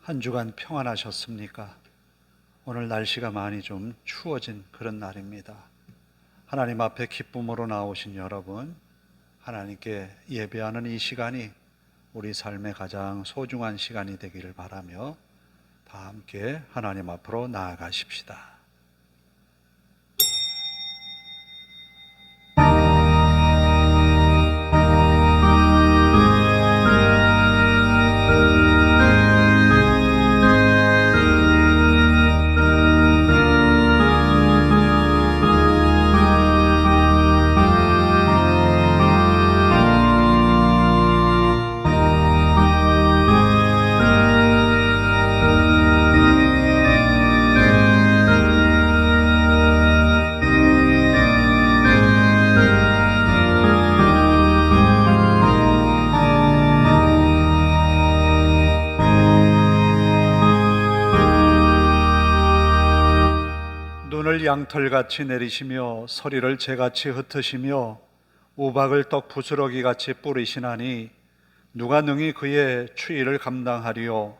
한 주간 평안하셨습니까? 오늘 날씨가 많이 좀 추워진 그런 날입니다. 하나님 앞에 기쁨으로 나오신 여러분, 하나님께 예배하는 이 시간이 우리 삶의 가장 소중한 시간이 되기를 바라며 다 함께 하나님 앞으로 나아가십시다. 눈을 양털같이 내리시며 서리를 재같이 흩으시며 우박을 떡 부스러기같이 뿌리시나니 누가 능히 그의 추위를 감당하리요.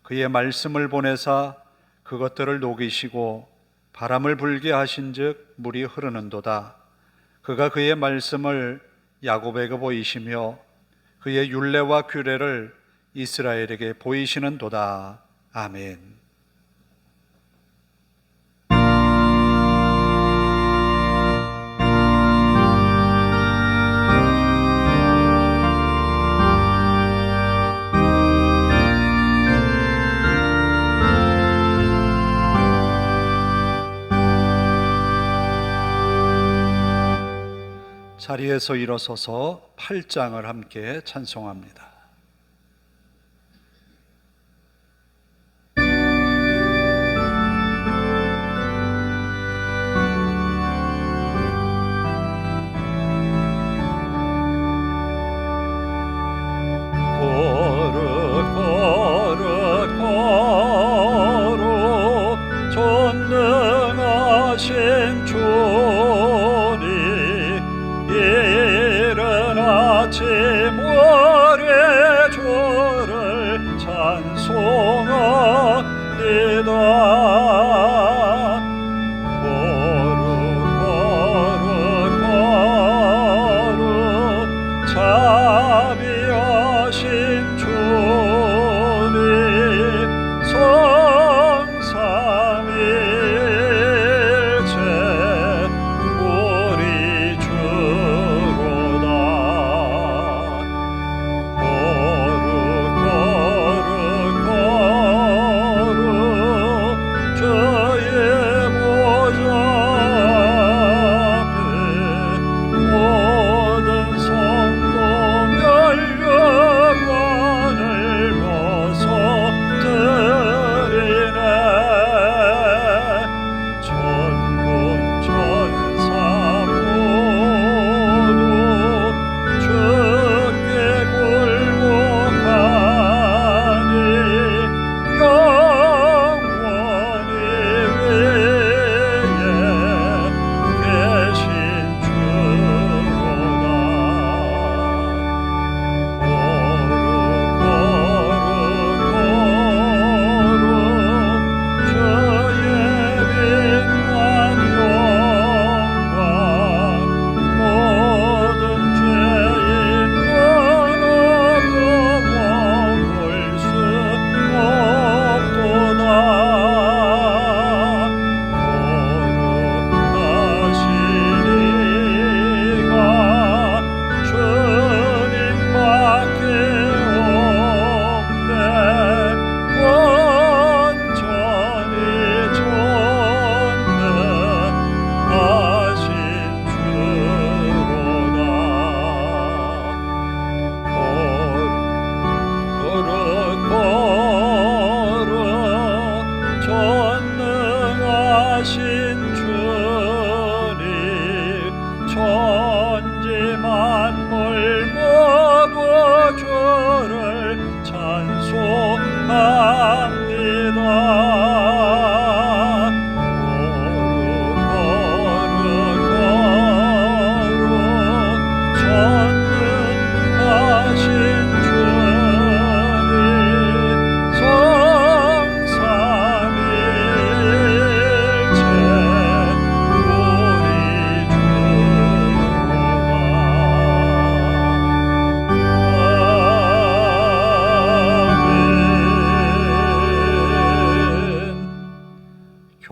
그의 말씀을 보내사 그것들을 녹이시고 바람을 불게 하신즉 물이 흐르는도다. 그가 그의 말씀을 야곱에게 보이시며 그의 율례와 규례를 이스라엘에게 보이시는도다. 아멘. 자리에서 일어서서 8장을 함께 찬송합니다. 전능하신 주님, 이른 아침 월의 주를 찬송합니다. 거룩 자비하신 주님, 성삼일체 우리 주로다. 거룩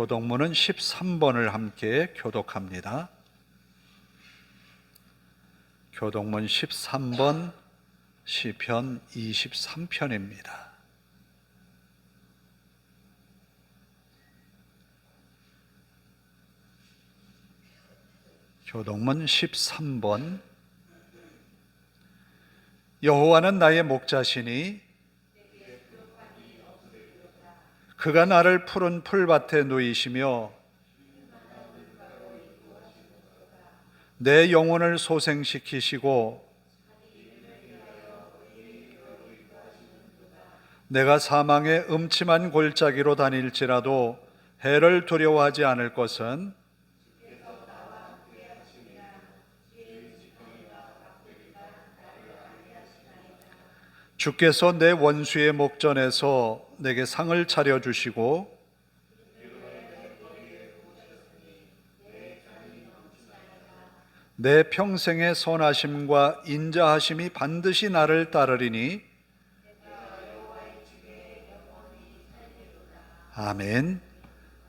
교독문은 13번을 함께 교독합니다. 교독문 13번 시편 23편입니다. 교독문 13번. 여호와는 나의 목자시니 그가 나를 푸른 풀밭에 누이시며 내 영혼을 소생시키시고 내가 사망의 음침한 골짜기로 다닐지라도 해를 두려워하지 않을 것은 주께서 내 원수의 목전에서 내게 상을 차려주시고 내 평생의 선하심과 인자하심이 반드시 나를 따르리니 아멘.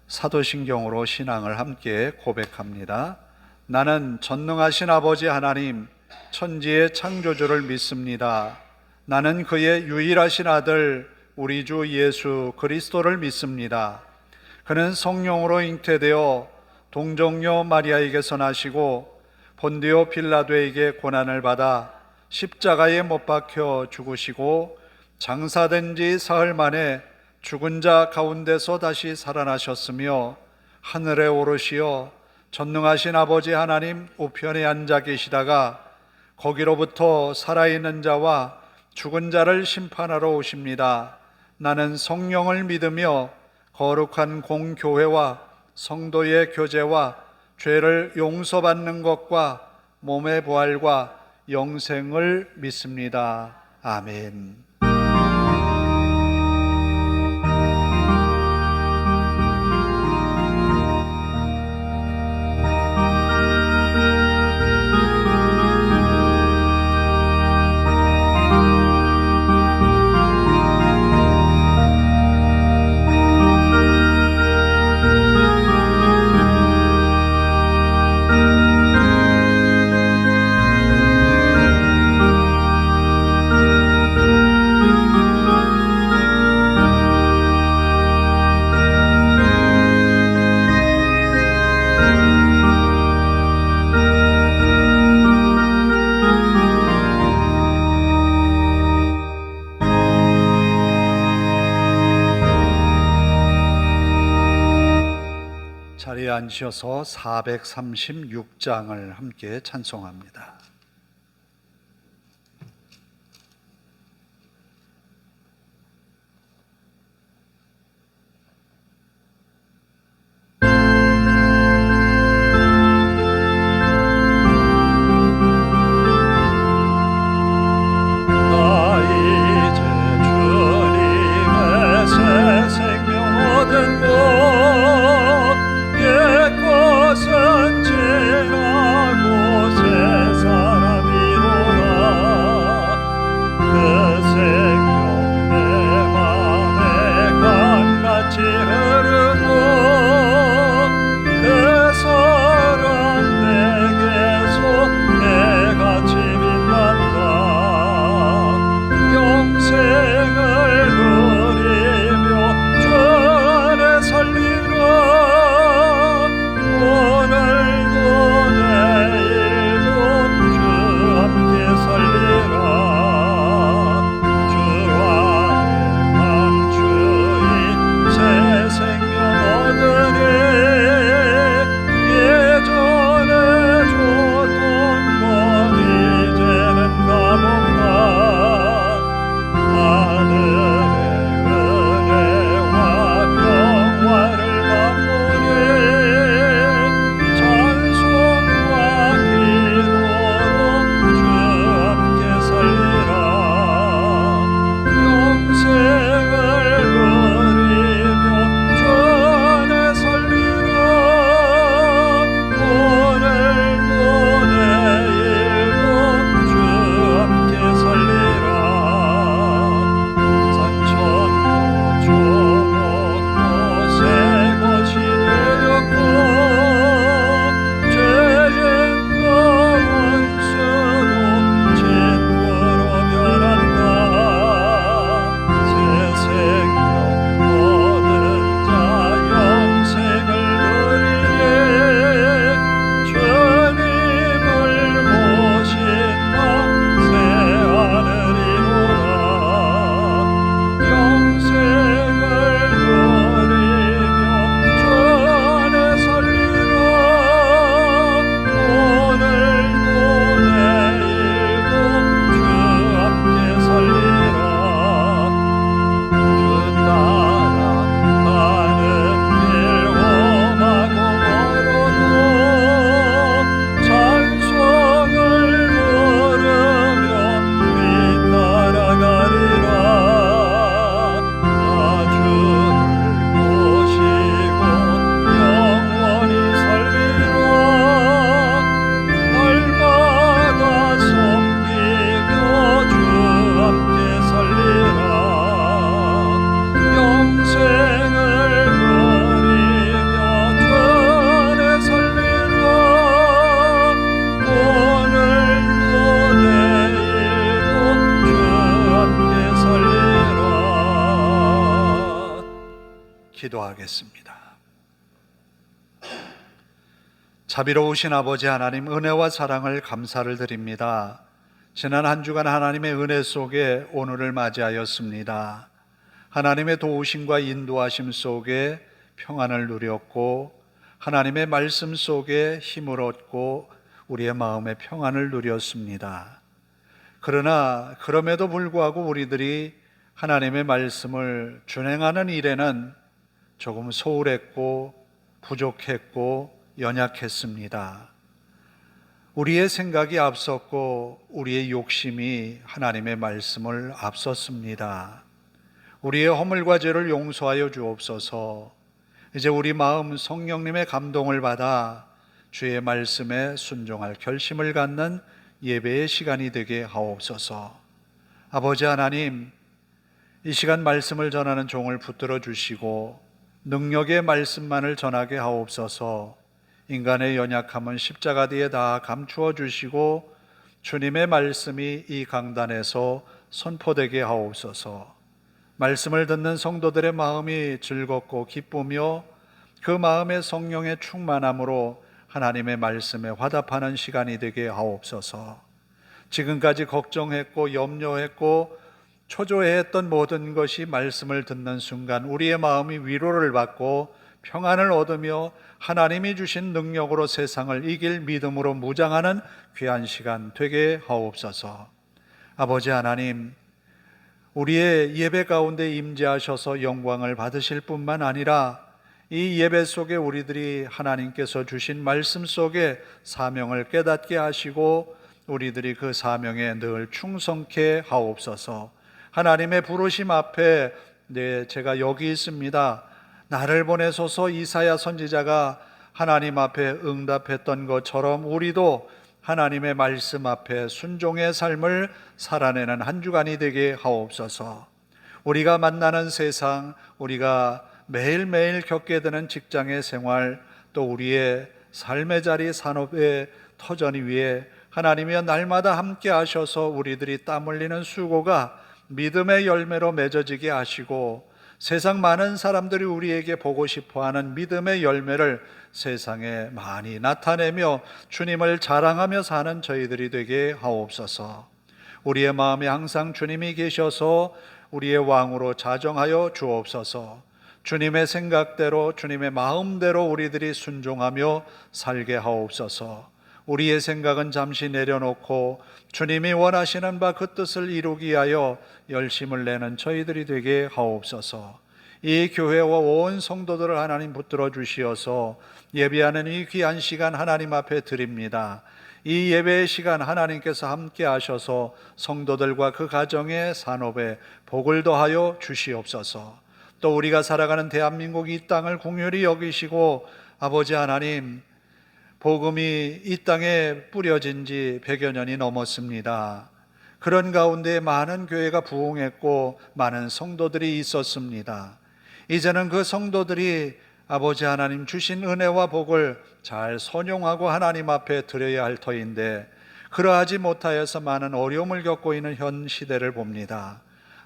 사도신경으로 신앙을 함께 고백합니다. 나는 전능하신 아버지 하나님 천지의 창조주를 믿습니다. 나는 그의 유일하신 아들 우리 주 예수 그리스도를 믿습니다. 그는 성령으로 잉태되어 동정녀 마리아에게서 나시고 본디오 빌라도에게 고난을 받아 십자가에 못 박혀 죽으시고 장사된 지 사흘 만에 죽은 자 가운데서 다시 살아나셨으며 하늘에 오르시어 전능하신 아버지 하나님 우편에 앉아 계시다가 거기로부터 살아있는 자와 죽은 자를 심판하러 오십니다. 나는 성령을 믿으며 거룩한 공교회와 성도의 교제와 죄를 용서받는 것과 몸의 부활과 영생을 믿습니다. 아멘. 자리에 앉으셔서 436장을 함께 찬송합니다. 것은 죄라고 세상 기도하겠습니다. 자비로우신 아버지 하나님, 은혜와 사랑을 감사를 드립니다. 지난 한 주간 하나님의 은혜 속에 오늘을 맞이하였습니다. 하나님의 도우심과 인도하심 속에 평안을 누렸고, 하나님의 말씀 속에 힘을 얻고 우리의 마음의 평안을 누렸습니다. 그러나 그럼에도 불구하고 우리들이 하나님의 말씀을 준행하는 일에는 조금 소홀했고 부족했고 연약했습니다. 우리의 생각이 앞섰고 우리의 욕심이 하나님의 말씀을 앞섰습니다. 우리의 허물과 죄를 용서하여 주옵소서. 이제 우리 마음 성령님의 감동을 받아 주의 말씀에 순종할 결심을 갖는 예배의 시간이 되게 하옵소서. 아버지 하나님, 이 시간 말씀을 전하는 종을 붙들어 주시고 능력의 말씀만을 전하게 하옵소서. 인간의 연약함은 십자가 뒤에 다 감추어 주시고 주님의 말씀이 이 강단에서 선포되게 하옵소서. 말씀을 듣는 성도들의 마음이 즐겁고 기쁘며 그 마음의 성령의 충만함으로 하나님의 말씀에 화답하는 시간이 되게 하옵소서. 지금까지 걱정했고 염려했고 초조해했던 모든 것이 말씀을 듣는 순간 우리의 마음이 위로를 받고 평안을 얻으며 하나님이 주신 능력으로 세상을 이길 믿음으로 무장하는 귀한 시간 되게 하옵소서. 아버지 하나님, 우리의 예배 가운데 임재하셔서 영광을 받으실 뿐만 아니라 이 예배 속에 우리들이 하나님께서 주신 말씀 속에 사명을 깨닫게 하시고 우리들이 그 사명에 늘 충성케 하옵소서. 하나님의 부르심 앞에 제가 여기 있습니다, 나를 보내소서 이사야 선지자가 하나님 앞에 응답했던 것처럼 우리도 하나님의 말씀 앞에 순종의 삶을 살아내는 한 주간이 되게 하옵소서. 우리가 만나는 세상, 우리가 매일매일 겪게 되는 직장의 생활, 또 우리의 삶의 자리, 산업의 터전 위에 하나님이여 날마다 함께 하셔서 우리들이 땀 흘리는 수고가 믿음의 열매로 맺어지게 하시고 세상 많은 사람들이 우리에게 보고 싶어하는 믿음의 열매를 세상에 많이 나타내며 주님을 자랑하며 사는 저희들이 되게 하옵소서. 우리의 마음에 항상 주님이 계셔서 우리의 왕으로 자정하여 주옵소서. 주님의 생각대로 주님의 마음대로 우리들이 순종하며 살게 하옵소서. 우리의 생각은 잠시 내려놓고 주님이 원하시는 바 그 뜻을 이루기 위하여 열심을 내는 저희들이 되게 하옵소서. 이 교회와 온 성도들을 하나님 붙들어 주시어서 예배하는 이 귀한 시간 하나님 앞에 드립니다. 이 예배의 시간 하나님께서 함께 하셔서 성도들과 그 가정의 산업에 복을 더하여 주시옵소서. 또 우리가 살아가는 대한민국 이 땅을 긍휼히 여기시고 아버지 하나님, 복음이 이 땅에 뿌려진 지 100여 년이 넘었습니다. 그런 가운데 많은 교회가 부흥했고 많은 성도들이 있었습니다. 이제는 그 성도들이 아버지 하나님 주신 은혜와 복을 잘 선용하고 하나님 앞에 드려야 할 터인데 그러하지 못하여서 많은 어려움을 겪고 있는 현 시대를 봅니다.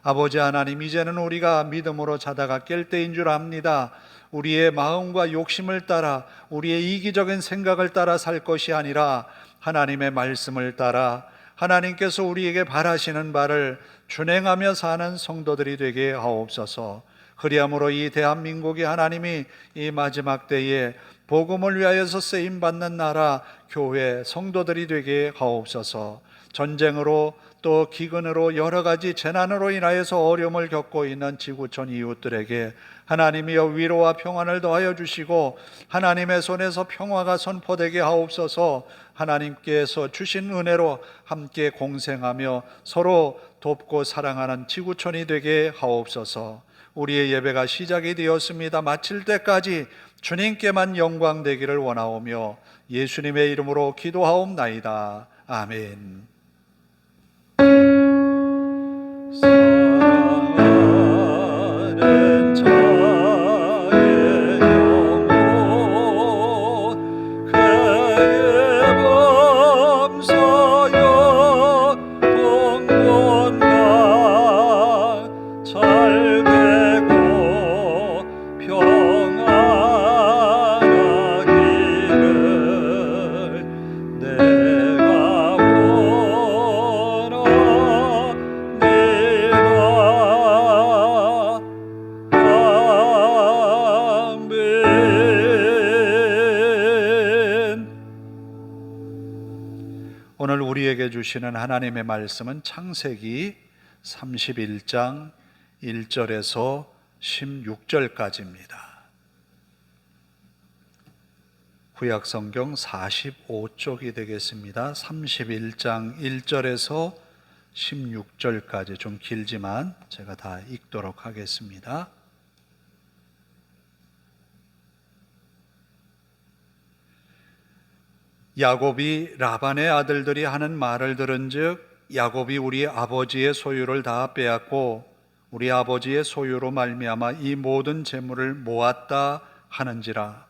아버지 하나님, 이제는 우리가 믿음으로 자다가 깰 때인 줄 압니다. 우리의 마음과 욕심을 따라 우리의 이기적인 생각을 따라 살 것이 아니라 하나님의 말씀을 따라 하나님께서 우리에게 바라시는 바를 준행하며 사는 성도들이 되게 하옵소서. 그리함으로 이 대한민국이 하나님이 이 마지막 때에 복음을 위하여서 쓰임받는 나라, 교회, 성도들이 되게 하옵소서. 전쟁으로 또 기근으로 여러 가지 재난으로 인하여서 어려움을 겪고 있는 지구촌 이웃들에게 하나님이여 위로와 평안을 더하여 주시고 하나님의 손에서 평화가 선포되게 하옵소서. 하나님께서 주신 은혜로 함께 공생하며 서로 돕고 사랑하는 지구촌이 되게 하옵소서. 우리의 예배가 시작이 되었습니다. 마칠 때까지 주님께만 영광 되기를 원하오며 예수님의 이름으로 기도하옵나이다. 아멘. 사랑하는 자의 영혼 그의 범사여 동원과 잘 되고 우리에게 주시는 하나님의 말씀은 창세기 31장 1절에서 16절까지입니다. 구약성경 45쪽이 되겠습니다. 31장 1절에서 16절까지 좀 길지만 제가 다 읽도록 하겠습니다. 야곱이 라반의 아들들이 하는 말을 들은즉 야곱이 우리 아버지의 소유를 다 빼앗고 우리 아버지의 소유로 말미암아 이 모든 재물을 모았다 하는지라.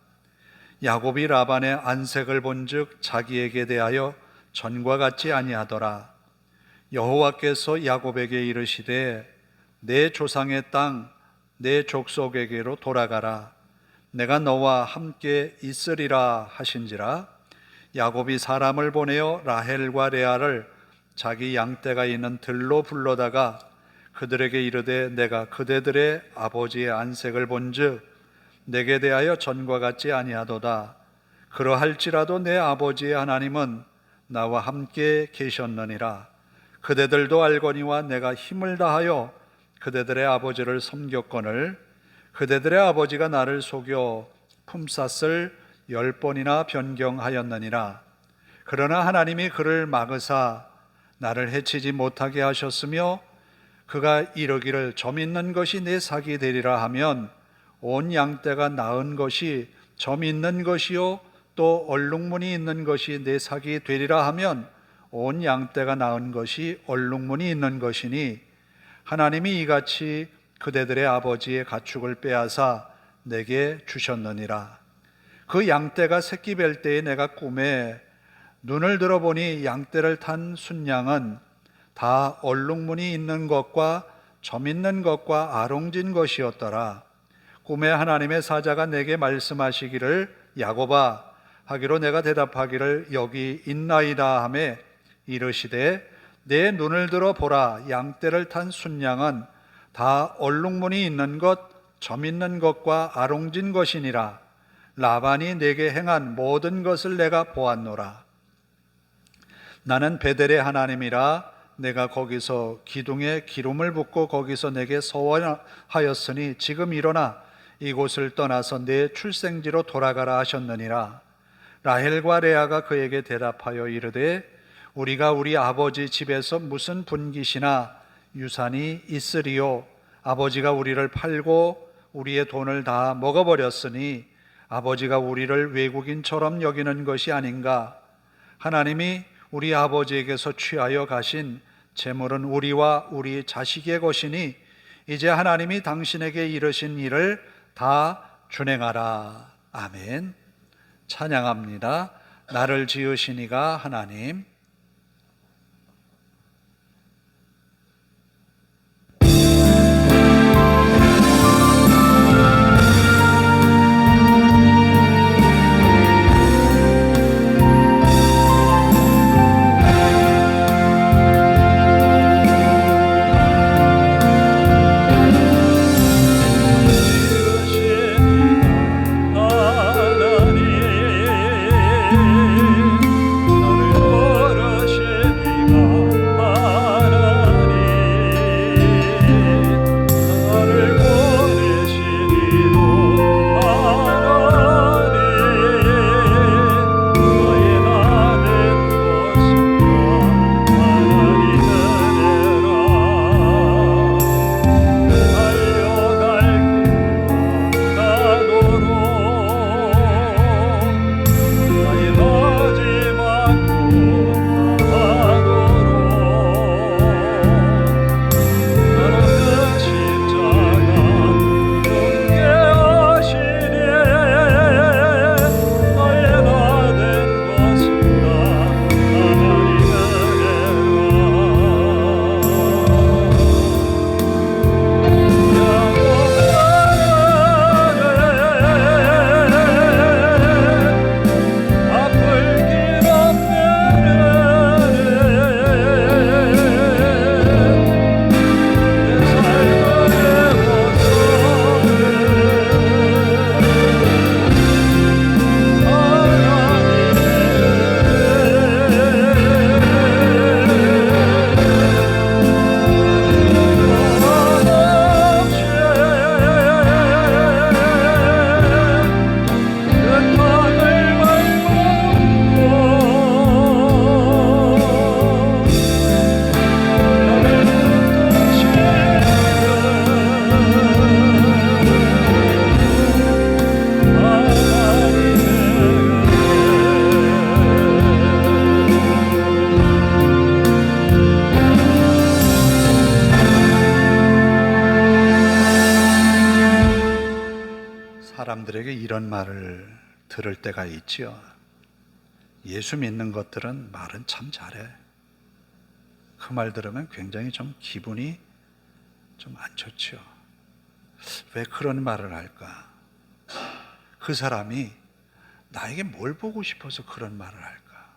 야곱이 라반의 안색을 본즉 자기에게 대하여 전과 같지 아니하더라. 여호와께서 야곱에게 이르시되 내 조상의 땅 내 족속에게로 돌아가라. 내가 너와 함께 있으리라 하신지라. 야곱이 사람을 보내어 라헬과 레아를 자기 양떼가 있는 들로 불러다가 그들에게 이르되 내가 그대들의 아버지의 안색을 본즉 내게 대하여 전과 같지 아니하도다. 그러할지라도 내 아버지의 하나님은 나와 함께 계셨느니라. 그대들도 알거니와 내가 힘을 다하여 그대들의 아버지를 섬겼거늘 그대들의 아버지가 나를 속여 품삯을 10번이나 변경하였느니라. 그러나 하나님이 그를 막으사 나를 해치지 못하게 하셨으며 그가 이르기를 점 있는 것이 내 삭이 되리라 하면 온 양떼가 나은 것이 점 있는 것이요 또 얼룩무늬 있는 것이 내 삭이 되리라 하면 온 양떼가 나은 것이 얼룩무늬 있는 것이니 하나님이 이같이 그대들의 아버지의 가축을 빼앗아 내게 주셨느니라. 그 양떼가 새끼 뵐 때에 내가 꿈에 눈을 들어보니 양떼를 탄 순양은 다 얼룩무늬 있는 것과 점 있는 것과 아롱진 것이었더라. 꿈에 하나님의 사자가 내게 말씀하시기를 야곱아 하기로 내가 대답하기를 여기 있나이다 하매 이르시되 내 눈을 들어 보라. 양떼를 탄 순양은 다 얼룩무늬 있는 것, 점 있는 것과 아롱진 것이니라. 라반이 내게 행한 모든 것을 내가 보았노라. 나는 베델의 하나님이라. 내가 거기서 기둥에 기름을 붓고 거기서 내게 서원하였으니 지금 일어나 이곳을 떠나서 내 출생지로 돌아가라 하셨느니라. 라헬과 레아가 그에게 대답하여 이르되 우리가 우리 아버지 집에서 무슨 분깃이나 유산이 있으리요. 아버지가 우리를 팔고 우리의 돈을 다 먹어버렸으니 아버지가 우리를 외국인처럼 여기는 것이 아닌가. 하나님이 우리 아버지에게서 취하여 가신 재물은 우리와 우리 자식의 것이니 이제 하나님이 당신에게 이르신 일을 다 준행하라. 아멘. 찬양합니다. 나를 지으신 이가 하나님. 나를 사람들에게 이런 말을 들을 때가 있지요. 예수 믿는 것들은 말은 참 잘해. 그 말 들으면 굉장히 좀 기분이 좀 안 좋지요. 왜 그런 말을 할까? 그 사람이 나에게 뭘 보고 싶어서 그런 말을 할까?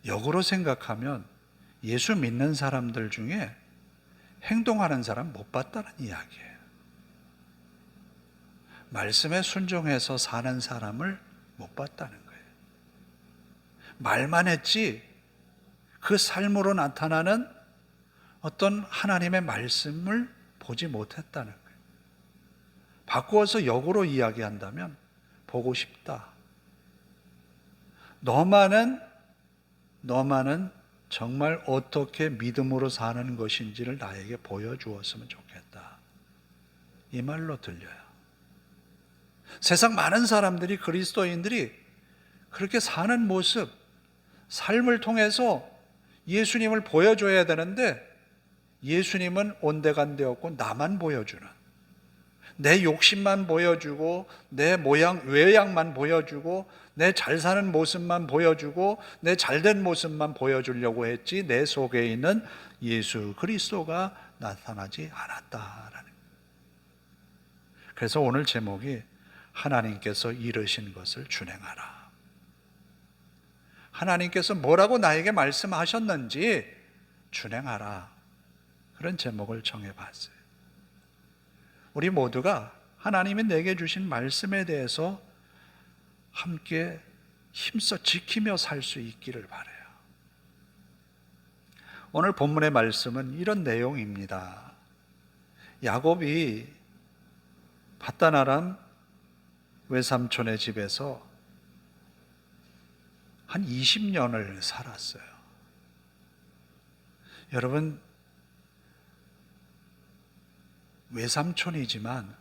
역으로 생각하면 예수 믿는 사람들 중에 행동하는 사람 못 봤다는 이야기예요. 말씀에 순종해서 사는 사람을 못 봤다는 거예요. 말만 했지 그 삶으로 나타나는 어떤 하나님의 말씀을 보지 못했다는 거예요. 바꾸어서 역으로 이야기한다면 보고 싶다. 너만은 정말 어떻게 믿음으로 사는 것인지를 나에게 보여주었으면 좋겠다. 이 말로 들려요. 세상 많은 사람들이, 그리스도인들이 그렇게 사는 모습, 삶을 통해서 예수님을 보여줘야 되는데 예수님은 온데간데 없고 나만 보여주는, 내 욕심만 보여주고 내 모양 외양만 보여주고 내 잘 사는 모습만 보여주고 내 잘된 모습만 보여주려고 했지 내 속에 있는 예수 그리스도가 나타나지 않았다라는 거예요. 그래서 오늘 제목이 하나님께서 이르신 것을 준행하라. 하나님께서 뭐라고 나에게 말씀하셨는지 준행하라. 그런 제목을 정해봤어요. 우리 모두가 하나님이 내게 주신 말씀에 대해서 함께 힘써 지키며 살 수 있기를 바라요. 오늘 본문의 말씀은 이런 내용입니다. 야곱이 밧단-아람 외삼촌의 집에서 한 20년을 살았어요. 여러분, 외삼촌이지만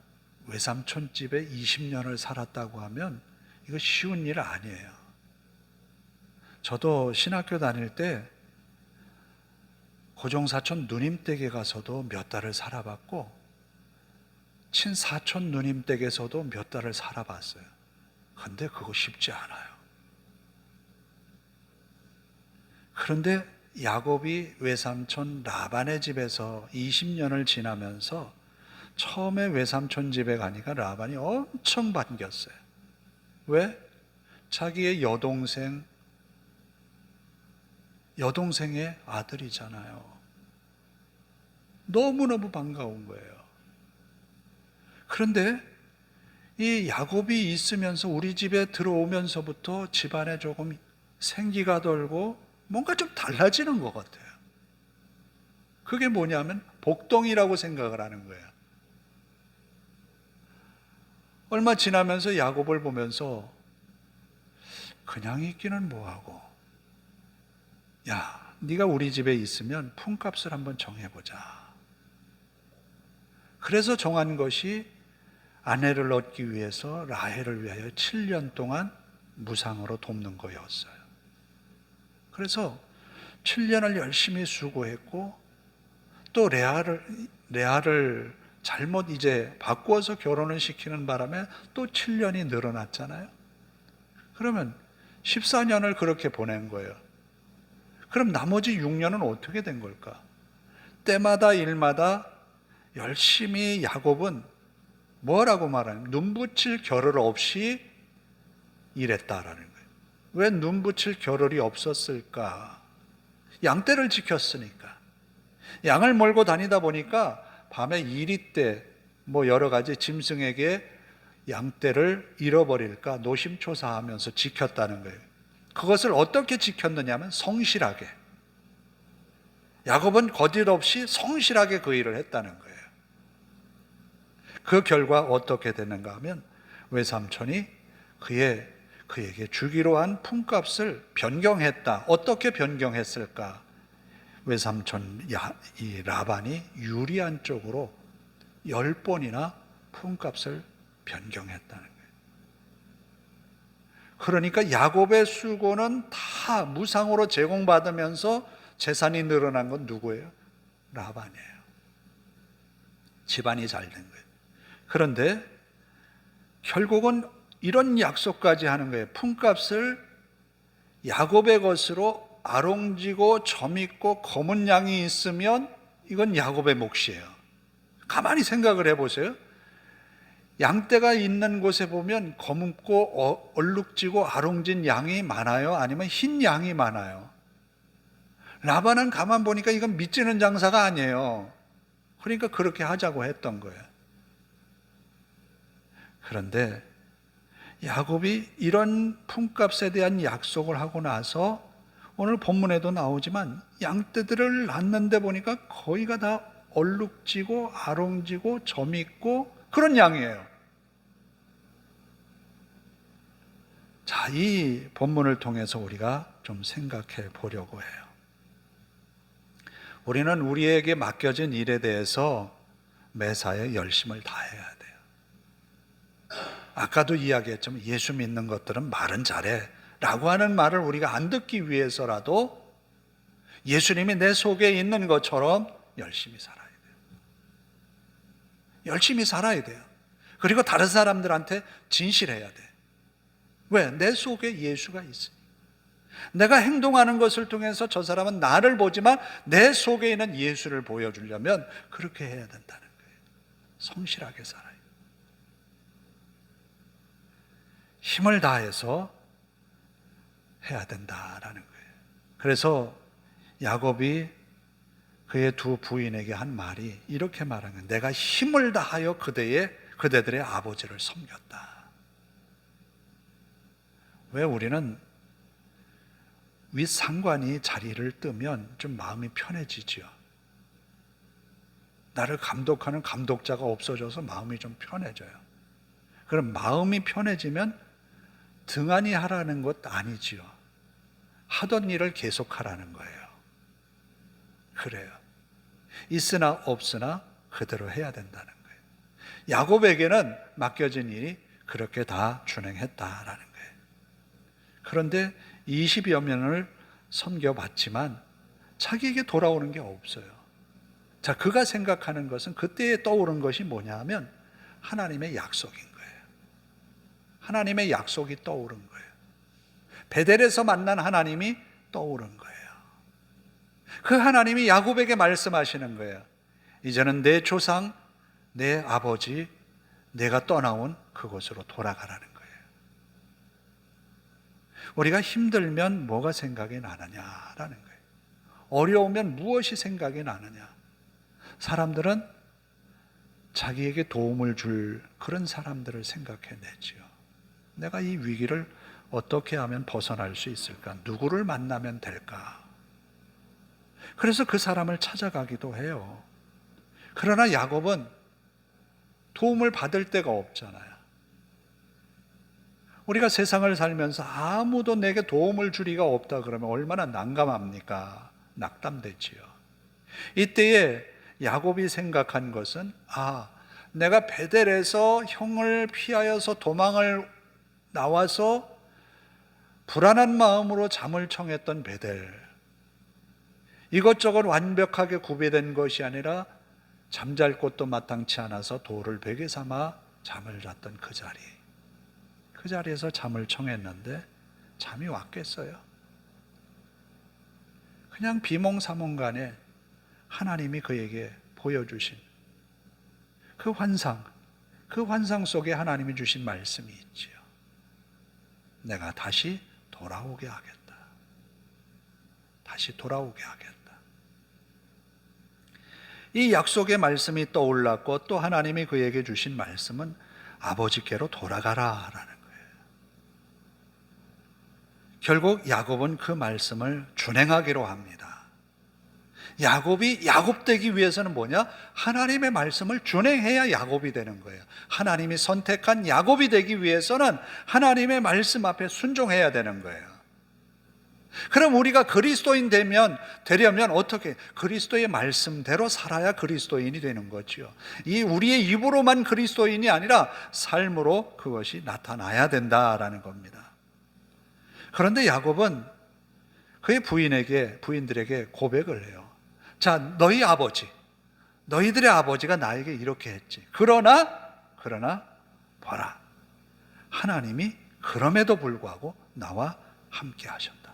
외삼촌 집에 20년을 살았다고 하면 이거 쉬운 일 아니에요. 저도 신학교 다닐 때 고종사촌 누님 댁에 가서도 몇 달을 살아봤고 친사촌 누님 댁에서도 몇 달을 살아봤어요. 근데 그거 쉽지 않아요. 그런데 야곱이 외삼촌 라반의 집에서 20년을 지나면서 처음에 외삼촌 집에 가니까 라반이 엄청 반겼어요. 왜? 자기의 여동생의 아들이잖아요. 너무너무 반가운 거예요. 그런데 이 야곱이 있으면서 우리 집에 들어오면서부터 집안에 조금 생기가 돌고 뭔가 좀 달라지는 것 같아요. 그게 뭐냐면 복동이라고 생각을 하는 거예요. 얼마 지나면서 야곱을 보면서 그냥 있기는 뭐하고, 야, 네가 우리 집에 있으면 품값을 한번 정해보자. 그래서 정한 것이 아내를 얻기 위해서 라헬을 위하여 7년 동안 무상으로 돕는 거였어요. 그래서 7년을 열심히 수고했고 또 레아를 잘못 이제 바꾸어서 결혼을 시키는 바람에 또 7년이 늘어났잖아요. 그러면 14년을 그렇게 보낸 거예요. 그럼 나머지 6년은 어떻게 된 걸까? 때마다 일마다 열심히 야곱은 뭐라고 말하냐면 눈붙일 겨를 없이 일했다라는 거예요. 왜 눈붙일 겨를이 없었을까? 양떼를 지켰으니까. 양을 몰고 다니다 보니까 밤에 이리 때 여러 가지 짐승에게 양떼를 잃어버릴까 노심초사하면서 지켰다는 거예요. 그것을 어떻게 지켰느냐면 성실하게. 야곱은 거짓 없이 성실하게 그 일을 했다는 거예요. 그 결과 어떻게 되는가 하면 외삼촌이 그에게 주기로 한 품값을 변경했다. 어떻게 변경했을까? 외삼촌 이 라반이 유리한 쪽으로 10번이나 품값을 변경했다는 거예요. 그러니까 야곱의 수고는 다 무상으로 제공받으면서 재산이 늘어난 건 누구예요? 라반이에요. 집안이 잘 된 거예요. 그런데 결국은 이런 약속까지 하는 거예요. 품값을 야곱의 것으로 아롱지고 점있고 검은 양이 있으면 이건 야곱의 몫이에요. 가만히 생각을 해보세요. 양떼가 있는 곳에 보면 검고 얼룩지고 아롱진 양이 많아요? 아니면 흰 양이 많아요? 라반은 가만 보니까 이건 믿지는 장사가 아니에요. 그러니까 그렇게 하자고 했던 거예요. 그런데 야곱이 이런 품값에 대한 약속을 하고 나서 오늘 본문에도 나오지만 양떼들을 낳는데 보니까 거의가 다 얼룩지고 아롱지고 점있고 그런 양이에요. 자, 이 본문을 통해서 우리가 좀 생각해 보려고 해요. 우리는 우리에게 맡겨진 일에 대해서 매사에 열심을 다해야 돼요. 아까도 이야기했지만 예수 믿는 것들은 말은 잘해 라고 하는 말을 우리가 안 듣기 위해서라도 예수님이 내 속에 있는 것처럼 열심히 살아야 돼요. 열심히 살아야 돼요. 그리고 다른 사람들한테 진실해야 돼. 왜? 내 속에 예수가 있으니. 내가 행동하는 것을 통해서 저 사람은 나를 보지만 내 속에 있는 예수를 보여주려면 그렇게 해야 된다는 거예요. 성실하게 살아요. 힘을 다해서 해야 된다라는 거예요. 그래서 야곱이 그의 두 부인에게 한 말이 이렇게 말한 거예요. 내가 힘을 다하여 그대들의 아버지를 섬겼다. 왜 우리는 윗상관이 자리를 뜨면 좀 마음이 편해지죠. 나를 감독하는 감독자가 없어져서 마음이 좀 편해져요. 그럼 마음이 편해지면 등한히 하라는 것 아니지요. 하던 일을 계속하라는 거예요. 그래요. 있으나 없으나 그대로 해야 된다는 거예요. 야곱에게는 맡겨진 일이 그렇게 다 준행했다라는 거예요. 그런데 20여 년을 섬겨봤지만 자기에게 돌아오는 게 없어요. 자, 그가 생각하는 것은 그때에 떠오른 것이 뭐냐 하면 하나님의 약속인 거예요. 하나님의 약속이 떠오른 거예요. 베델에서 만난 하나님이 떠오른 거예요. 그 하나님이 야곱에게 말씀하시는 거예요. 이제는 내 조상, 내 아버지, 내가 떠나온 그곳으로 돌아가라는 거예요. 우리가 힘들면 뭐가 생각이 나느냐라는 거예요. 어려우면 무엇이 생각이 나느냐. 사람들은 자기에게 도움을 줄 그런 사람들을 생각해내지요. 내가 이 위기를 어떻게 하면 벗어날 수 있을까? 누구를 만나면 될까? 그래서 그 사람을 찾아가기도 해요. 그러나 야곱은 도움을 받을 데가 없잖아요. 우리가 세상을 살면서 아무도 내게 도움을 줄 리가 없다 그러면 얼마나 난감합니까? 낙담되지요. 이때에 야곱이 생각한 것은 내가 베델에서 형을 피하여서 도망을 나와서 불안한 마음으로 잠을 청했던 베델, 이것저것 완벽하게 구비된 것이 아니라 잠잘 곳도 마땅치 않아서 돌을 베개 삼아 잠을 잤던 그 자리, 그 자리에서 잠을 청했는데 잠이 왔겠어요? 그냥 비몽사몽간에 하나님이 그에게 보여주신 그 환상 속에 하나님이 주신 말씀이 있지요. 내가 다시 돌아오게 하겠다. 다시 돌아오게 하겠다. 이 약속의 말씀이 떠올랐고 또 하나님이 그에게 주신 말씀은 아버지께로 돌아가라라는 거예요. 결국 야곱은 그 말씀을 준행하기로 합니다. 야곱이 야곱 되기 위해서는 뭐냐? 하나님의 말씀을 준행해야 야곱이 되는 거예요. 하나님이 선택한 야곱이 되기 위해서는 하나님의 말씀 앞에 순종해야 되는 거예요. 그럼 우리가 그리스도인 되려면 어떻게? 그리스도의 말씀대로 살아야 그리스도인이 되는 거죠. 이 우리의 입으로만 그리스도인이 아니라 삶으로 그것이 나타나야 된다라는 겁니다. 그런데 야곱은 그의 부인들에게 고백을 해요. 자, 너희들의 아버지가 나에게 이렇게 했지. 그러나 봐라. 하나님이 그럼에도 불구하고 나와 함께 하셨다.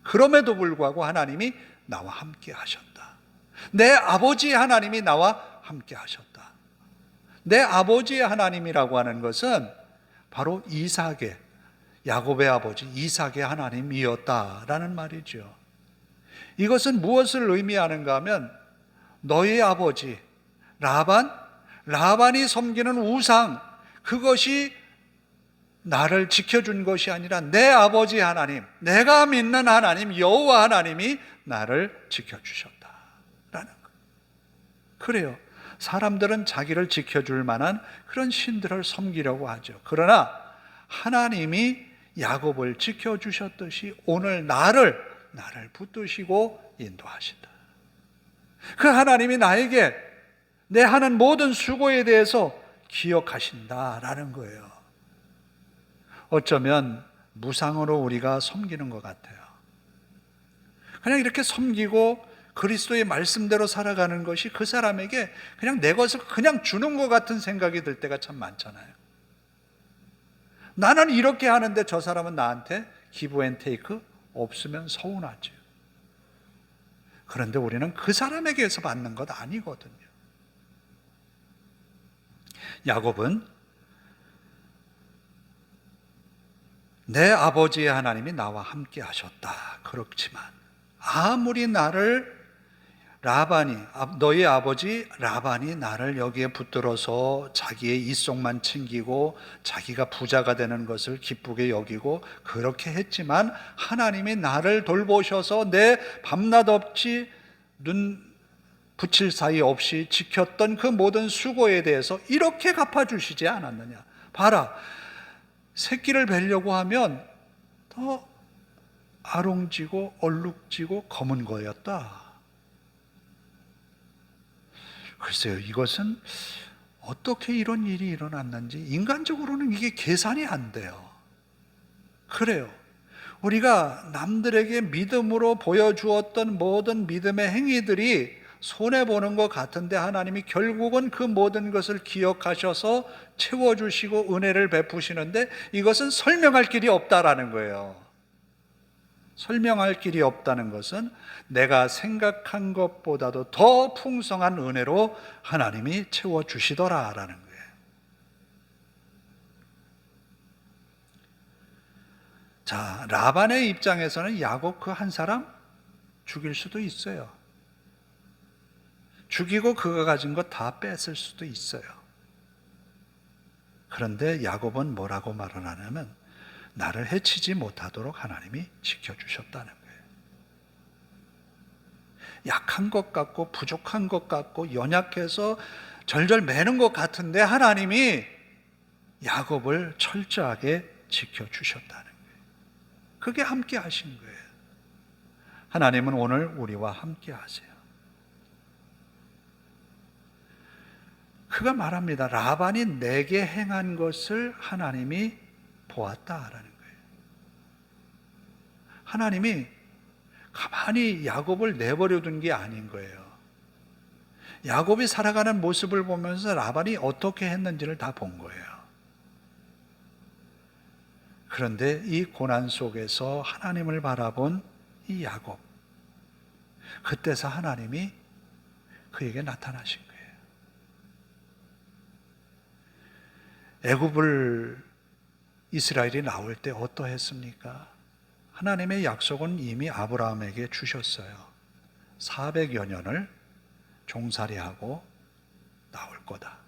그럼에도 불구하고 하나님이 나와 함께 하셨다. 내 아버지 하나님이 나와 함께 하셨다. 내 아버지의 하나님이라고 하는 것은 바로 이삭의, 야곱의 아버지 이삭의 하나님이었다라는 말이죠. 이것은 무엇을 의미하는가 하면 너희 아버지 라반이 섬기는 우상, 그것이 나를 지켜준 것이 아니라 내 아버지 하나님, 내가 믿는 하나님 여호와 하나님이 나를 지켜주셨다라는 것. 그래요. 사람들은 자기를 지켜줄 만한 그런 신들을 섬기려고 하죠. 그러나 하나님이 야곱을 지켜주셨듯이 오늘 나를 붙드시고 인도하신다. 그 하나님이 나에게 내 하는 모든 수고에 대해서 기억하신다라는 거예요. 어쩌면 무상으로 우리가 섬기는 것 같아요. 그냥 이렇게 섬기고 그리스도의 말씀대로 살아가는 것이 그 사람에게 그냥 내 것을 그냥 주는 것 같은 생각이 들 때가 참 많잖아요. 나는 이렇게 하는데 저 사람은 나한테 기브 앤 테이크 없으면 서운하죠. 그런데 우리는 그 사람에게서 받는 것 아니거든요. 야곱은 내 아버지의 하나님이 나와 함께 하셨다. 그렇지만 아무리 나를 너희 아버지 라반이 나를 여기에 붙들어서 자기의 이속만 챙기고 자기가 부자가 되는 것을 기쁘게 여기고 그렇게 했지만 하나님이 나를 돌보셔서 내 밤낮 없이 눈 붙일 사이 없이 지켰던 그 모든 수고에 대해서 이렇게 갚아주시지 않았느냐. 봐라, 새끼를 뵈려고 하면 더 아롱지고 얼룩지고 검은 거였다. 글쎄요, 이것은 어떻게 이런 일이 일어났는지 인간적으로는 이게 계산이 안 돼요. 그래요. 우리가 남들에게 믿음으로 보여주었던 모든 믿음의 행위들이 손해보는 것 같은데 하나님이 결국은 그 모든 것을 기억하셔서 채워주시고 은혜를 베푸시는데 이것은 설명할 길이 없다라는 거예요. 설명할 길이 없다는 것은 내가 생각한 것보다도 더 풍성한 은혜로 하나님이 채워주시더라라는 거예요. 자, 라반의 입장에서는 야곱 그 한 사람 죽일 수도 있어요. 죽이고 그가 가진 것 다 뺏을 수도 있어요. 그런데 야곱은 뭐라고 말을 하냐면 나를 해치지 못하도록 하나님이 지켜주셨다는 거예요. 약한 것 같고 부족한 것 같고 연약해서 절절 매는 것 같은데 하나님이 야곱을 철저하게 지켜주셨다는 거예요. 그게 함께 하신 거예요. 하나님은 오늘 우리와 함께 하세요. 그가 말합니다. 라반이 내게 행한 것을 하나님이 보았다라는 거예요. 하나님이 가만히 야곱을 내버려 둔 게 아닌 거예요. 야곱이 살아가는 모습을 보면서 라반이 어떻게 했는지를 다 본 거예요. 그런데 이 고난 속에서 하나님을 바라본 이 야곱, 그때서 하나님이 그에게 나타나신 거예요. 애굽을 이스라엘이 나올 때 어떠했습니까? 하나님의 약속은 이미 아브라함에게 주셨어요. 400여 년을 종살이하고 나올 거다.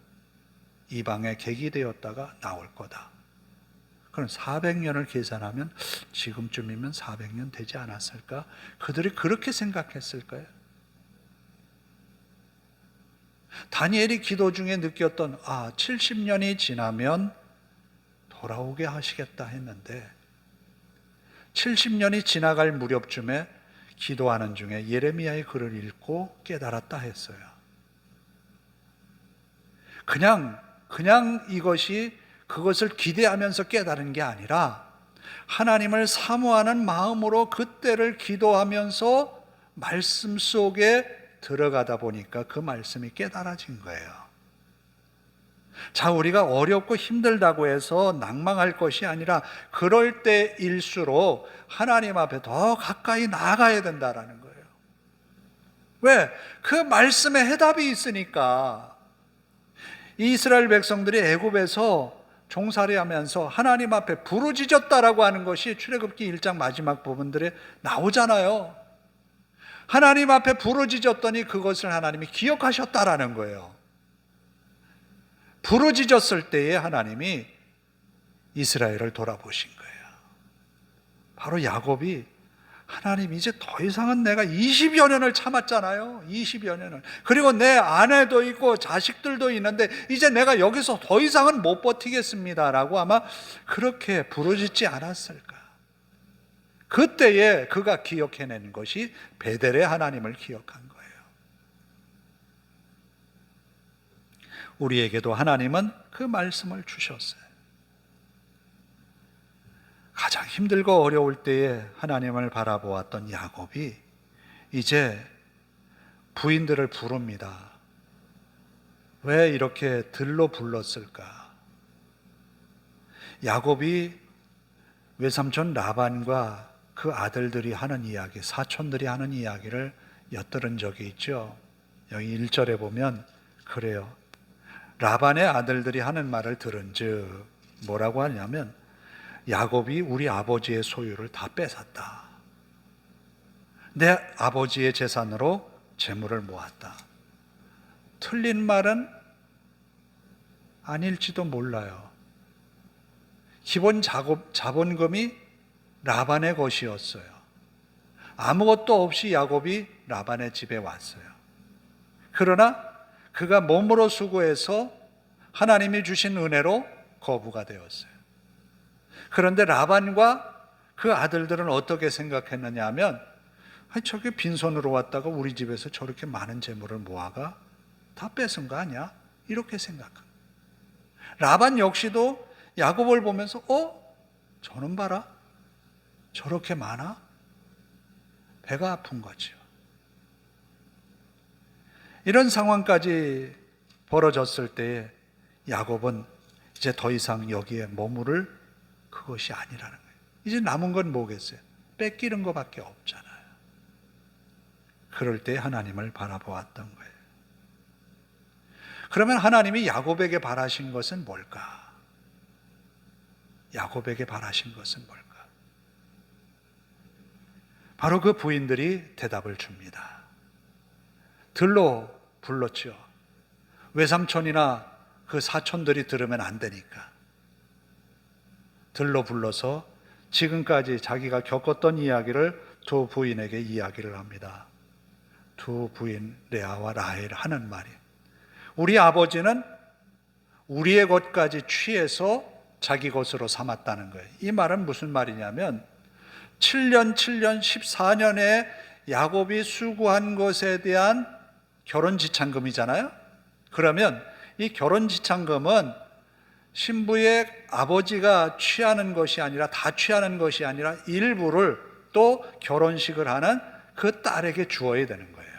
이방에 객이 되었다가 나올 거다. 그럼 400년을 계산하면 지금쯤이면 400년 되지 않았을까? 그들이 그렇게 생각했을까요? 다니엘이 기도 중에 느꼈던 70년이 지나면 돌아오게 하시겠다 했는데 70년이 지나갈 무렵쯤에 기도하는 중에 예레미야의 글을 읽고 깨달았다 했어요. 그냥 그것을 기대하면서 깨달은 게 아니라 하나님을 사모하는 마음으로 그때를 기도하면서 말씀 속에 들어가다 보니까 그 말씀이 깨달아진 거예요. 자, 우리가 어렵고 힘들다고 해서 낭망할 것이 아니라 그럴 때일수록 하나님 앞에 더 가까이 나아가야 된다라는 거예요. 왜? 그 말씀에 해답이 있으니까. 이스라엘 백성들이 애굽에서 종살이하면서 하나님 앞에 부르짖었다라고 하는 것이 출애굽기 1장 마지막 부분들에 나오잖아요. 하나님 앞에 부르짖었더니 그것을 하나님이 기억하셨다라는 거예요. 부르짖었을 때에 하나님이 이스라엘을 돌아보신 거예요. 바로 야곱이 하나님 이제 더 이상은 내가 20여 년을 참았잖아요. 20여 년을. 그리고 내 아내도 있고 자식들도 있는데 이제 내가 여기서 더 이상은 못 버티겠습니다라고 아마 그렇게 부르짖지 않았을까. 그때에 그가 기억해낸 것이 베델의 하나님을 기억한 거예요. 우리에게도 하나님은 그 말씀을 주셨어요. 가장 힘들고 어려울 때에 하나님을 바라보았던 야곱이 이제 부인들을 부릅니다. 왜 이렇게 들로 불렀을까? 야곱이 외삼촌 라반과 그 아들들이 하는 이야기, 사촌들이 하는 이야기를 엿들은 적이 있죠. 여기 1절에 보면 그래요. 라반의 아들들이 하는 말을 들은즉 뭐라고 하냐면 야곱이 우리 아버지의 소유를 다 뺏었다. 내 아버지의 재산으로 재물을 모았다. 틀린 말은 아닐지도 몰라요. 기본 자본금이 라반의 것이었어요. 아무것도 없이 야곱이 라반의 집에 왔어요. 그러나 그가 몸으로 수고해서 하나님이 주신 은혜로 거부가 되었어요. 그런데 라반과 그 아들들은 어떻게 생각했느냐 하면 저게 빈손으로 왔다가 우리 집에서 저렇게 많은 재물을 모아가 다 뺏은 거 아니야? 이렇게 생각합니다. 라반 역시도 야곱을 보면서 저는 봐라. 저렇게 많아? 배가 아픈 거죠. 이런 상황까지 벌어졌을 때 야곱은 이제 더 이상 여기에 머무를 그것이 아니라는 거예요. 이제 남은 건 뭐겠어요? 뺏기는 것밖에 없잖아요. 그럴 때 하나님을 바라보았던 거예요. 그러면 하나님이 야곱에게 바라신 것은 뭘까? 야곱에게 바라신 것은 뭘까? 바로 그 부인들이 대답을 줍니다. 들로 불렀죠. 외삼촌이나 그 사촌들이 들으면 안 되니까. 들로 불러서 지금까지 자기가 겪었던 이야기를 두 부인에게 이야기를 합니다. 두 부인 레아와 라헬 하는 말이 우리 아버지는 우리의 것까지 취해서 자기 것으로 삼았다는 거예요. 이 말은 무슨 말이냐면 7년 14년에 야곱이 수고한 것에 대한 결혼지참금이잖아요. 그러면 이 결혼지참금은 신부의 아버지가 취하는 것이 아니라 다 취하는 것이 아니라 일부를 또 결혼식을 하는 그 딸에게 주어야 되는 거예요.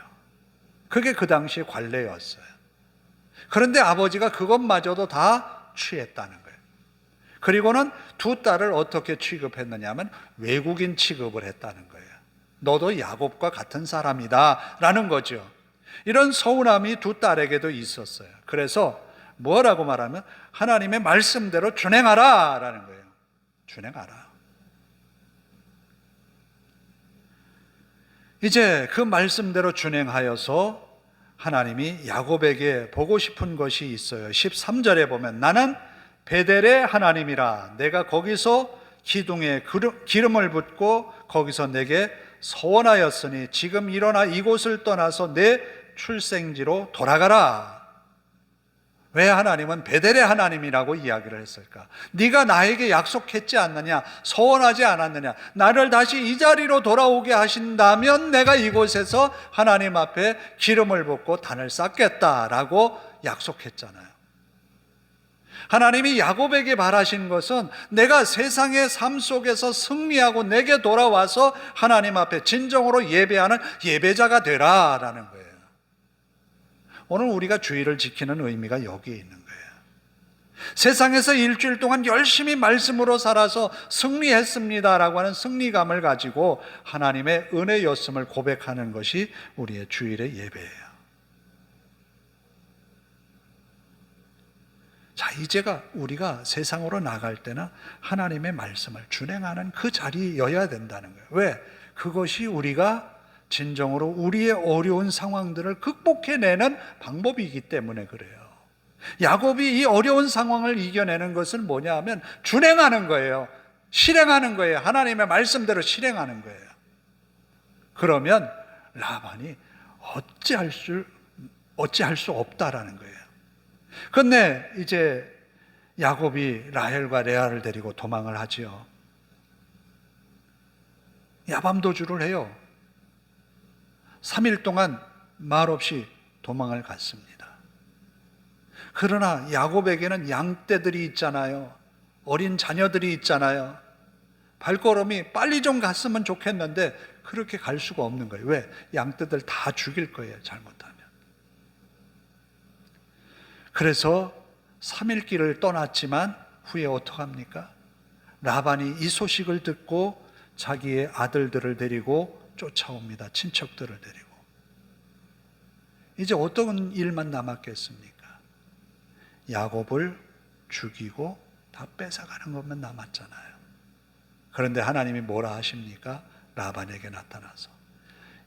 그게 그 당시의 관례였어요. 그런데 아버지가 그것마저도 다 취했다는 거예요. 그리고는 두 딸을 어떻게 취급했느냐 하면 외국인 취급을 했다는 거예요. 너도 야곱과 같은 사람이다 라는 거죠. 이런 서운함이 두 딸에게도 있었어요. 그래서 뭐라고 말하면 하나님의 말씀대로 준행하라 라는 거예요. 준행하라. 이제 그 말씀대로 준행하여서 하나님이 야곱에게 보고 싶은 것이 있어요. 13절에 보면 나는 베델의 하나님이라 내가 거기서 기둥에 기름을 붓고 거기서 내게 서원하였으니 지금 일어나 이곳을 떠나서 내 출생지로 돌아가라. 왜 하나님은 베델의 하나님이라고 이야기를 했을까? 네가 나에게 약속했지 않느냐? 서원하지 않았느냐? 나를 다시 이 자리로 돌아오게 하신다면 내가 이곳에서 하나님 앞에 기름을 붓고 단을 쌓겠다라고 약속했잖아요. 하나님이 야곱에게 바라신 것은 내가 세상의 삶 속에서 승리하고 내게 돌아와서 하나님 앞에 진정으로 예배하는 예배자가 되라라는 거예요. 오늘 우리가 주의를 지키는 의미가 여기에 있는 거예요. 세상에서 일주일 동안 열심히 말씀으로 살아서 승리했습니다라고 하는 승리감을 가지고 하나님의 은혜였음을 고백하는 것이 우리의 주일의 예배예요. 자, 이제가 우리가 세상으로 나갈 때는 하나님의 말씀을 준행하는 그 자리여야 된다는 거예요. 왜? 그것이 우리가 진정으로 우리의 어려운 상황들을 극복해내는 방법이기 때문에 그래요. 야곱이 이 어려운 상황을 이겨내는 것은 뭐냐 하면 준행하는 거예요. 실행하는 거예요. 하나님의 말씀대로 실행하는 거예요. 그러면 라반이 어찌할 수 없다라는 거예요. 그런데 이제 야곱이 라헬과 레아를 데리고 도망을 하지요. 야밤도주를 해요. 3일 동안 말없이 도망을 갔습니다. 그러나 야곱에게는 양떼들이 있잖아요. 어린 자녀들이 있잖아요. 발걸음이 빨리 좀 갔으면 좋겠는데 그렇게 갈 수가 없는 거예요. 왜? 양떼들 다 죽일 거예요, 잘못하면. 그래서 3일 길을 떠났지만 후에 어떡합니까? 라반이 이 소식을 듣고 자기의 아들들을 데리고 쫓아옵니다. 친척들을 데리고. 이제 어떤 일만 남았겠습니까? 야곱을 죽이고 다 뺏어가는 것만 남았잖아요. 그런데 하나님이 뭐라 하십니까? 라반에게 나타나서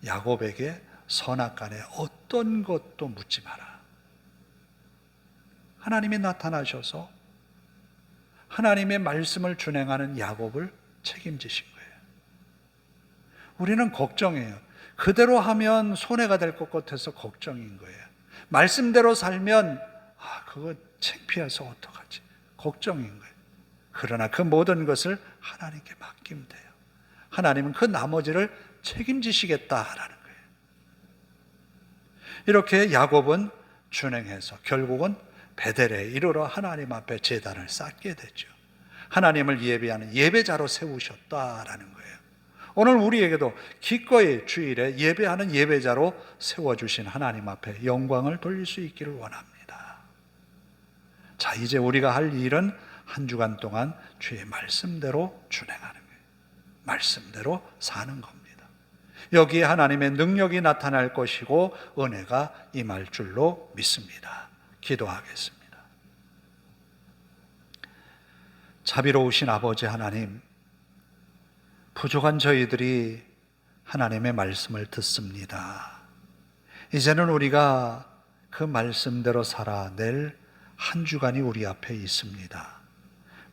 야곱에게 선악간에 어떤 것도 묻지 마라. 하나님이 나타나셔서 하나님의 말씀을 준행하는 야곱을 책임지신 거예요. 우리는 걱정해요. 그대로 하면 손해가 될 것 같아서 걱정인 거예요. 말씀대로 살면 그거 창피해서 어떡하지? 걱정인 거예요. 그러나 그 모든 것을 하나님께 맡기면 돼요. 하나님은 그 나머지를 책임지시겠다라는 거예요. 이렇게 야곱은 준행해서 결국은 베델에 이르러 하나님 앞에 제단을 쌓게 되죠. 하나님을 예배하는 예배자로 세우셨다라는 거예요. 오늘 우리에게도 기꺼이 주일에 예배하는 예배자로 세워주신 하나님 앞에 영광을 돌릴 수 있기를 원합니다. 자, 이제 우리가 할 일은 한 주간 동안 주의 말씀대로 준행하는 거예요. 말씀대로 사는 겁니다. 여기에 하나님의 능력이 나타날 것이고 은혜가 임할 줄로 믿습니다. 기도하겠습니다. 자비로우신 아버지 하나님, 부족한 저희들이 하나님의 말씀을 듣습니다. 이제는 우리가 그 말씀대로 살아낼 한 주간이 우리 앞에 있습니다.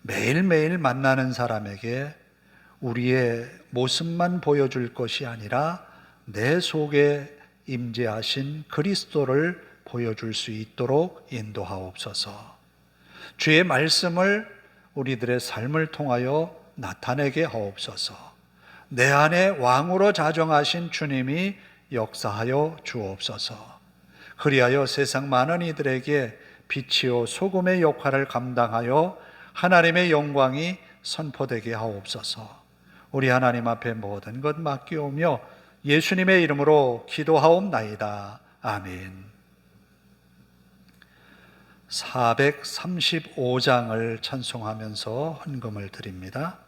매일매일 만나는 사람에게 우리의 모습만 보여줄 것이 아니라 내 속에 임재하신 그리스도를 보여줄 수 있도록 인도하옵소서. 주의 말씀을 우리들의 삶을 통하여 나타내게 하옵소서. 내 안에 왕으로 자정하신 주님이 역사하여 주옵소서. 그리하여 세상 많은 이들에게 빛이요 소금의 역할을 감당하여 하나님의 영광이 선포되게 하옵소서. 우리 하나님 앞에 모든 것 맡기오며 예수님의 이름으로 기도하옵나이다. 아멘. 435장을 찬송하면서 헌금을 드립니다.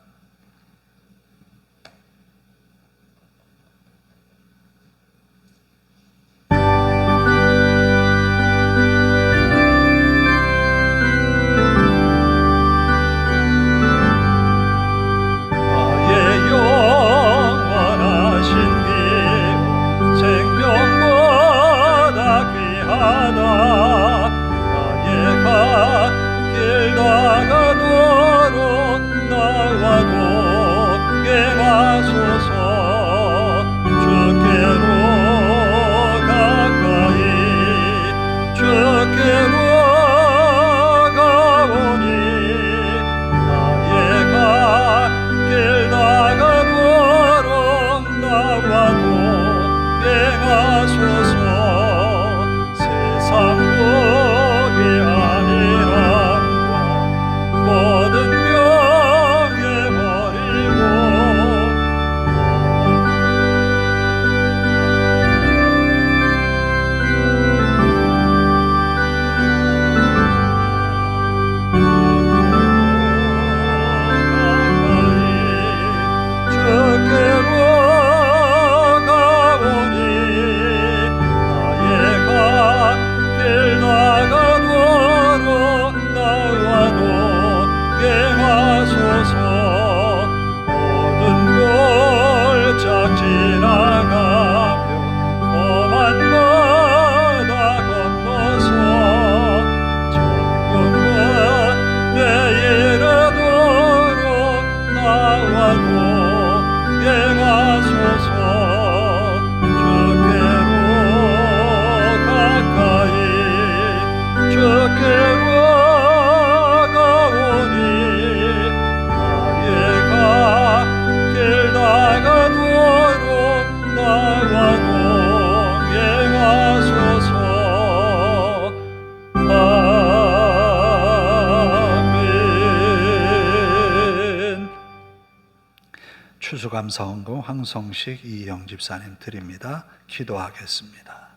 추수감사헌금 황성식 이영 집사님 드립니다. 기도하겠습니다.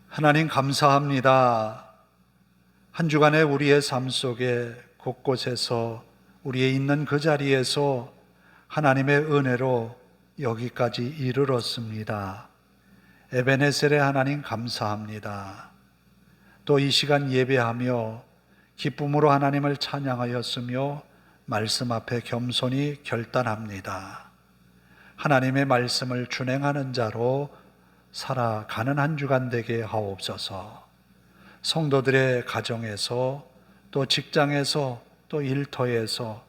하나님 감사합니다. 한 주간의 우리의 삶 속에 곳곳에서 우리의 있는 그 자리에서 하나님의 은혜로 여기까지 이르렀습니다. 에베네셀의 하나님 감사합니다. 또 이 시간 예배하며 기쁨으로 하나님을 찬양하였으며 말씀 앞에 겸손히 결단합니다. 하나님의 말씀을 준행하는 자로 살아가는 한 주간 되게 하옵소서. 성도들의 가정에서 또 직장에서 또 일터에서